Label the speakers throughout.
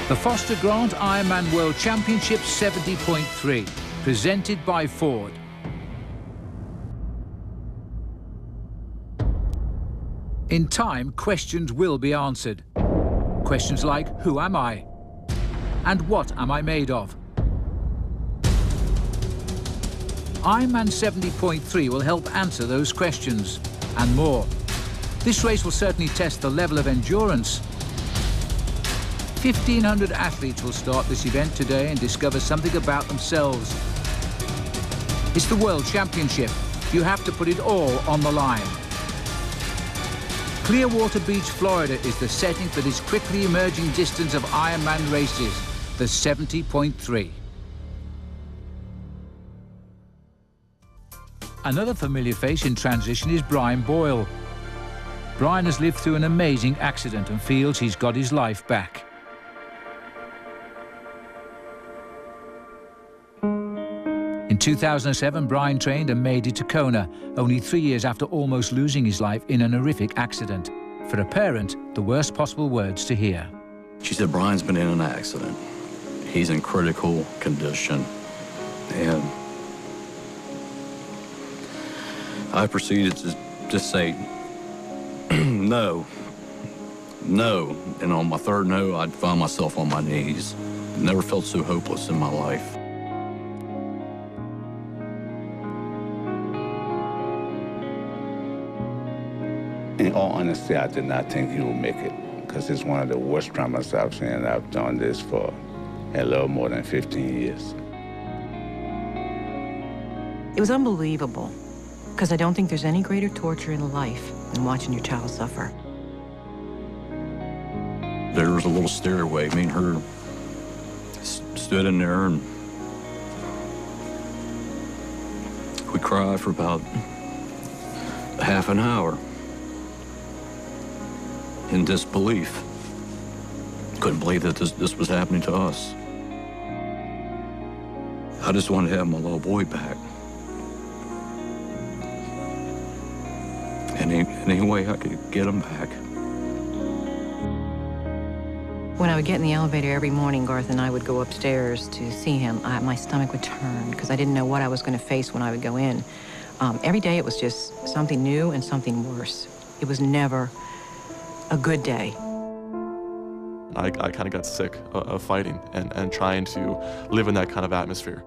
Speaker 1: The Foster Grant Ironman World Championship 70.3, presented by Ford. In time, questions will be answered. Questions like, who am I? And what am I made of? Ironman 70.3 will help answer those questions and more. This race will certainly test the level of endurance. 1,500 athletes will start this event today and discover something about themselves. It's the World Championship. You have to put it all on the line. Clearwater Beach, Florida is the setting for this quickly emerging distance of Ironman races, the 70.3. Another familiar face in transition is Brian Boyle. Brian has lived through an amazing accident and feels he's got his life back. In 2007, Brian trained and made it to Kona, only 3 years after almost losing his life in an horrific accident. For a parent, the worst possible words to hear.
Speaker 2: She said, Brian's been in an accident. He's in critical condition. And I proceeded to just say, no, no. And on my third no, I'd find myself on my knees. Never felt so hopeless in my life.
Speaker 3: In all honesty, I did not think he would make it, because it's one of the worst traumas I've seen, and I've done this for a little more than 15 years.
Speaker 4: It was unbelievable, because I don't think there's any greater torture in life than watching your child suffer.
Speaker 2: There was a little stairway. Me and her stood in there, and we cried for about half an hour. In disbelief. Couldn't believe that this was happening to us. I just wanted to have my little boy back. Any way I could get him back.
Speaker 4: When I would get in the elevator every morning, Garth and I would go upstairs to see him. My stomach would turn because I didn't know what I was going to face when I would go in. Every day it was just something new and something worse. It was never a good day.
Speaker 5: I kind of got sick of fighting and trying to live in that kind of atmosphere.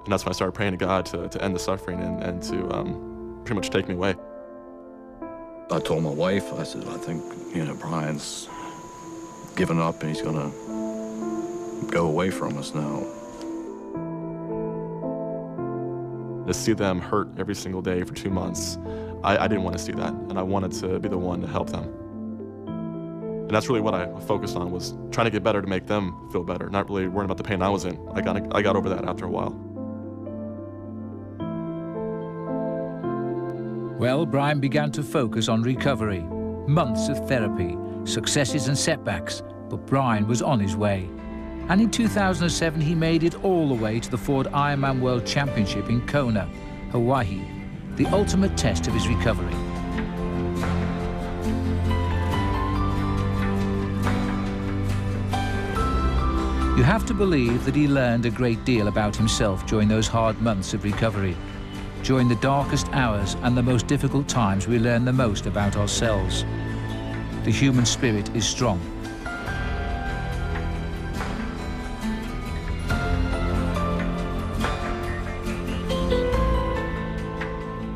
Speaker 5: And that's when I started praying to God to end the suffering and to pretty much take me away.
Speaker 2: I told my wife, I said, I think, Brian's given up and he's gonna go away from us now. To see them hurt every single day for 2 months, I didn't want to see that, and I wanted to be the one to help them. And that's really what I focused on, was trying to get better to make them feel better, not really worrying about the pain I was in. I got over that after a while.
Speaker 1: Well, Brian began to focus on recovery. Months of therapy, successes and setbacks, but Brian was on his way. And in 2007, he made it all the way to the Ford Ironman World Championship in Kona, Hawaii, the ultimate test of his recovery. You have to believe that he learned a great deal about himself during those hard months of recovery. During the darkest hours and the most difficult times, we learn the most about ourselves. The human spirit is strong.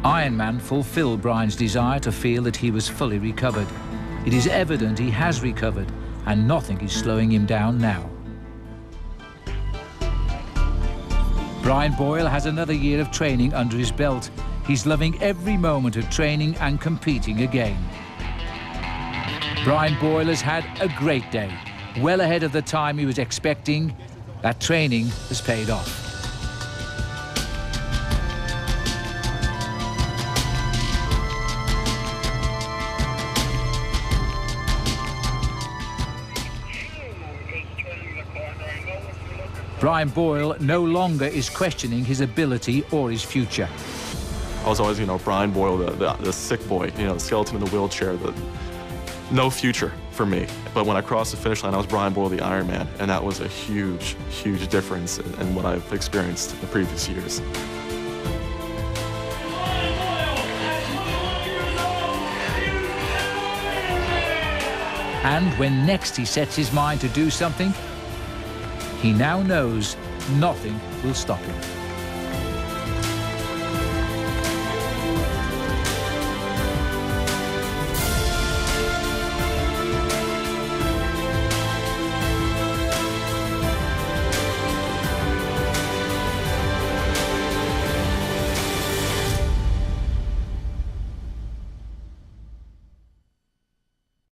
Speaker 1: Ironman fulfilled Brian's desire to feel that he was fully recovered. It is evident he has recovered, and nothing is slowing him down now. Brian Boyle has another year of training under his belt. He's loving every moment of training and competing again. Brian Boyle has had a great day, well ahead of the time he was expecting. That training has paid off. Brian Boyle no longer is questioning his ability or his future.
Speaker 5: I was always, Brian Boyle, the sick boy, the skeleton in the wheelchair, no future.
Speaker 2: for me. But when I crossed the finish line, I was Brian Boyle, the Ironman, and that was a huge, huge difference in what I've experienced in the previous years.
Speaker 1: And when next he sets his mind to do something, he now knows nothing will stop him.